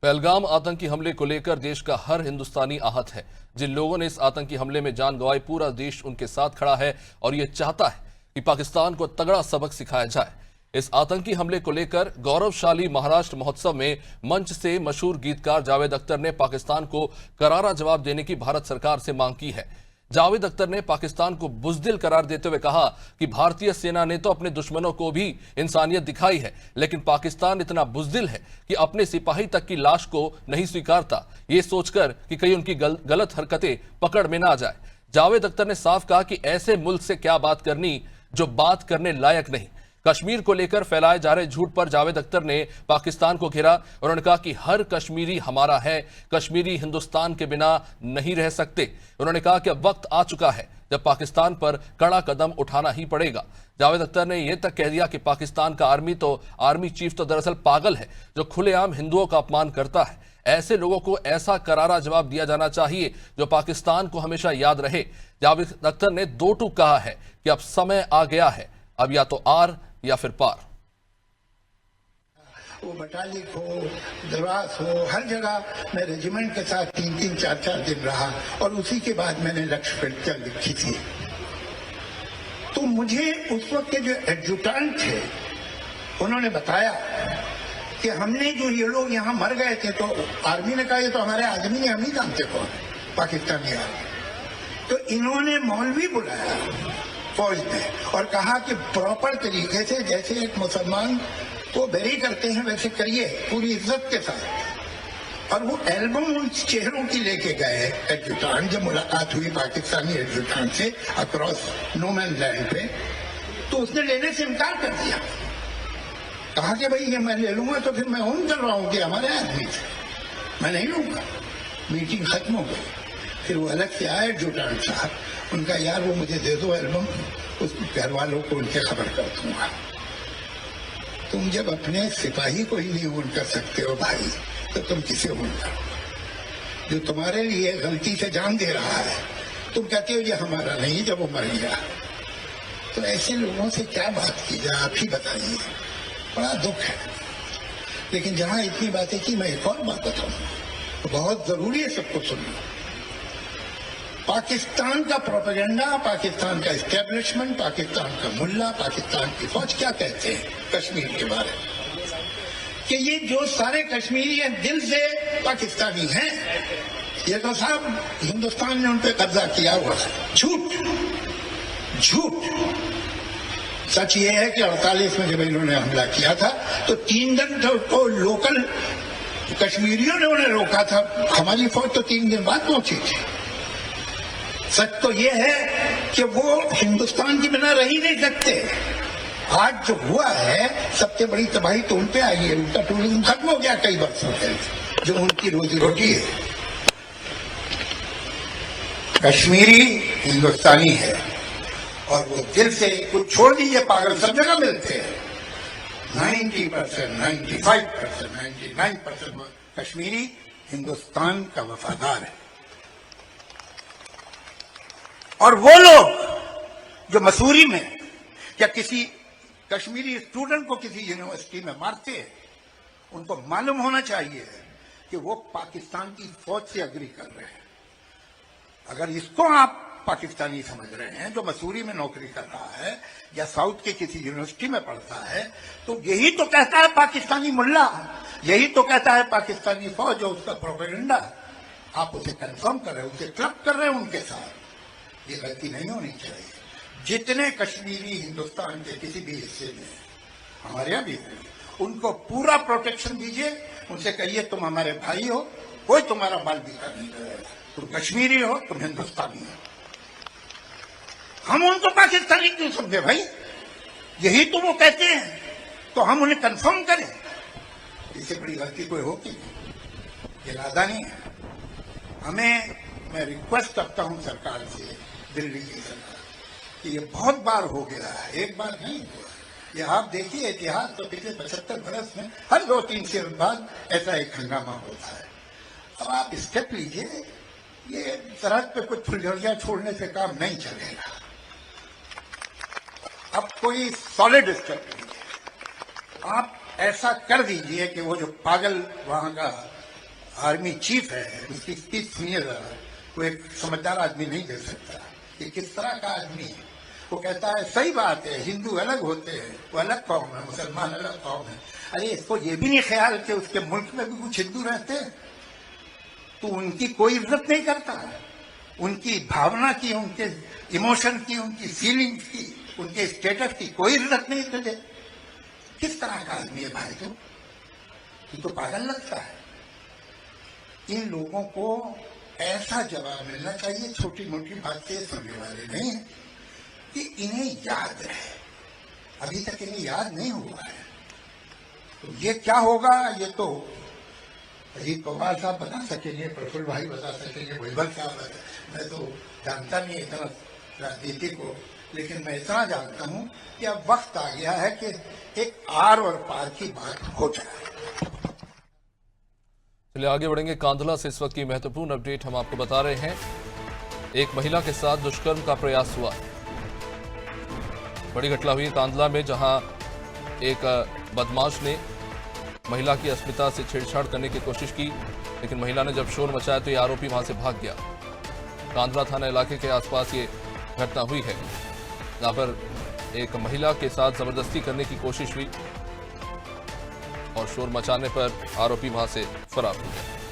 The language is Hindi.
पहलगाम आतंकी हमले को लेकर देश का हर हिंदुस्तानी आहत है। जिन लोगों ने इस आतंकी हमले में जान गंवाई, पूरा देश उनके साथ खड़ा है और ये चाहता है कि पाकिस्तान को तगड़ा सबक सिखाया जाए। इस आतंकी हमले को लेकर गौरवशाली महाराष्ट्र महोत्सव में मंच से मशहूर गीतकार जावेद अख्तर ने पाकिस्तान को करारा जवाब देने की भारत सरकार से मांग की है। जावेद अख्तर ने पाकिस्तान को बुज़दिल करार देते हुए कहा कि भारतीय सेना ने तो अपने दुश्मनों को भी इंसानियत दिखाई है, लेकिन पाकिस्तान इतना बुज़दिल है कि अपने सिपाही तक की लाश को नहीं स्वीकारता, ये सोचकर कि कहीं उनकी गलत हरकतें पकड़ में ना आ जाए। जावेद अख्तर ने साफ कहा कि ऐसे मुल्क से क्या बात करनी जो बात करने लायक नहीं। कश्मीर को लेकर फैलाए जा रहे झूठ पर जावेद अख्तर ने पाकिस्तान को घेरा। उन्होंने कहा कि हर कश्मीरी हमारा है, कश्मीरी हिंदुस्तान के बिना नहीं रह सकते। उन्होंने कहा कि अब वक्त आ चुका है जब पाकिस्तान पर कड़ा कदम उठाना ही पड़ेगा। जावेद अख्तर ने यह तक कह दिया कि पाकिस्तान का आर्मी चीफ तो दरअसल पागल है, जो खुलेआम हिंदुओं का अपमान करता है। ऐसे लोगों को ऐसा करारा जवाब दिया जाना चाहिए जो पाकिस्तान को हमेशा याद रहे। जावेद अख्तर ने दो टूक कहा है कि अब समय आ गया है, अब या तो आर या फिर पार। वो बटालिक हो, द्रास हो, हर जगह मैं रेजिमेंट के साथ 3-3, 4-4 दिन रहा और उसी के बाद मैंने लक्ष्य पिक्चर लिखी थी। तो मुझे उस वक्त के जो एडजुटेंट थे उन्होंने बताया कि हमने जो ये लोग यहाँ मर गए थे, तो आर्मी ने कहा ये तो हमारे आदमी ने, हम ही जानते कौन है, पाकिस्तानी आर्मी। तो इन्होंने मौलवी बुलाया फौज में और कहा कि प्रॉपर तरीके से जैसे एक मुसलमान को बेरी करते हैं वैसे करिए, पूरी इज्जत के साथ। और वो एल्बम उन चेहरों की लेके गए एडजुटेंट, जब मुलाकात हुई पाकिस्तानी एडजुटेंट से अक्रॉस नो मैन लैंड पे, तो उसने लेने से इनकार कर दिया। कहा कि भाई ये मैं ले लूंगा तो फिर मैं ओन कर रहा हूँ कि हमारे आदमी थे, मैं नहीं लूंगा। मीटिंग खत्म हो गई। फिर वो अलग से आए एडजुटेंट साहब, उनका यार वो मुझे दे दो एल्बम, उस घर वालों को उनके खबर कर दूंगा। तुम जब अपने सिपाही को ही नहीं ओन कर सकते हो भाई, तो तुम किसे ओन करो? जो तुम्हारे लिए गलती से जान दे रहा है, तुम कहते हो ये हमारा नहीं जब वो मर गया। तो ऐसे लोगों से क्या बात की जाए, आप ही बताइए। बड़ा दुख है। लेकिन जहां इतनी बातें की, मैं एक और बात बताऊं, तो बहुत जरूरी है सबको सुनना। पाकिस्तान का प्रोपेगेंडा, पाकिस्तान का एस्टेब्लिशमेंट, पाकिस्तान का मुल्ला, पाकिस्तान की फौज क्या कहते हैं कश्मीर के बारे में, कि ये जो सारे कश्मीरी हैं दिल से पाकिस्तानी हैं, ये तो साहब हिंदुस्तान ने उन पर कब्जा किया हुआ है। झूठ झूठ। सच ये है कि 48 में जब इन्होंने हमला किया था तो 3 दिन तो लोकल कश्मीरियों ने उन्हें रोका था, हमारी फौज तो 3 दिन बाद पहुंची थी। सच तो ये है कि वो हिंदुस्तान के बिना रह ही नहीं सकते। आज जो हुआ है, सबसे बड़ी तबाही तो उन पे आई है। उनका टूरिज्म खत्म हो गया कई वर्षों से, जो उनकी रोजी रोटी है। कश्मीरी हिंदुस्तानी है और वो दिल से, कुछ छोड़ दीजिए, पागल सब जगह मिलते हैं। 90%, 95%, 99% कश्मीरी हिंदुस्तान का वफादार है। और वो लोग जो मसूरी में या किसी कश्मीरी स्टूडेंट को किसी यूनिवर्सिटी में मारते हैं, उनको मालूम होना चाहिए कि वो पाकिस्तान की फौज से अग्री कर रहे हैं। अगर इसको आप पाकिस्तानी समझ रहे हैं, जो मसूरी में नौकरी कर रहा है या साउथ के किसी यूनिवर्सिटी में पढ़ता है, तो यही तो कहता है पाकिस्तानी मुल्ला, यही तो कहता है पाकिस्तानी फौज, और उसका प्रोपेगेंडा आप उसे कंफर्म कर रहे हैं, उसे क्लब कर रहे हैं उनके साथ। ये गलती नहीं होनी चाहिए। जितने कश्मीरी हिंदुस्तान के किसी भी हिस्से में, हमारे यहाँ भी है, उनको पूरा प्रोटेक्शन दीजिए। उनसे कहिए तुम हमारे भाई हो, कोई तुम्हारा बाल बिका नहीं करेगा। तुम कश्मीरी हो, तुम हिंदुस्तानी हो। हम उनको पाकिस्तानी क्यों समझे भाई? यही तो वो कहते हैं, तो हम उन्हें कंफर्म करें। इससे बड़ी गलती कोई होगी? ये लादा नहीं है। मैं रिक्वेस्ट करता हूं सरकार से, दिल्ली की सरकार, कि ये बहुत बार हो गया है, एक बार नहीं हुआ। ये आप देखिए इतिहास, तो पिछले 75 बरस में हर 2-3 साल बाद ऐसा एक हंगामा होता है। अब आप स्टेप लीजिए, ये सरहद पे कुछ फुलझड़ियां छोड़ने से काम नहीं चलेगा। अब कोई सॉलिड स्टेप लीजिए। आप ऐसा कर दीजिए कि वो जो पागल वहां का आर्मी चीफ है, उसकी स्पीच सुनिए जरा। वो एक समझदार आदमी नहीं दे सकता। ये किस तरह का आदमी है? वो कहता है सही बात है, हिंदू अलग होते हैं, वो अलग कौम है, मुसलमान अलग कौम है। अरे इसको ये भी नहीं ख्याल कि उसके मुल्क में भी कुछ हिंदू रहते हैं, तो उनकी कोई इज्जत नहीं करता। उनकी भावना की, उनके इमोशन की, उनकी फीलिंग्स की, उनके स्टेटस की कोई इज्जत नहीं तुझे। किस तरह का आदमी है भाई तू? ये तो पागल लगता है। इन लोगों को ऐसा जवाब मिलना चाहिए, छोटी मोटी बातें सुनने वाले नहीं है, कि इन्हें याद है। अभी तक इन्हें याद नहीं हुआ है। तो ये क्या होगा, ये तो अजीत पवार साहब बता सकेंगे, प्रफुल्ल भाई बता सकेंगे, भुजबल साहब, मैं तो जानता नहीं इतना राजनीति को, लेकिन मैं इतना जानता हूं कि अब वक्त आ गया है कि एक आर और पार की बात हो जाए। चलिए आगे बढ़ेंगे। कांधला से इस वक्त की महत्वपूर्ण अपडेट हम आपको बता रहे हैं। एक महिला के साथ दुष्कर्म का प्रयास हुआ। बड़ी घटना हुई कांधला में, जहां एक बदमाश ने महिला की अस्मिता से छेड़छाड़ करने की कोशिश की, लेकिन महिला ने जब शोर मचाया तो ये आरोपी वहां से भाग गया। कांधला थाना इलाके के आसपास ये घटना हुई है, जहां पर एक महिला के साथ जबरदस्ती करने की कोशिश हुई और शोर मचाने पर आरोपी वहां से फरार हो गया।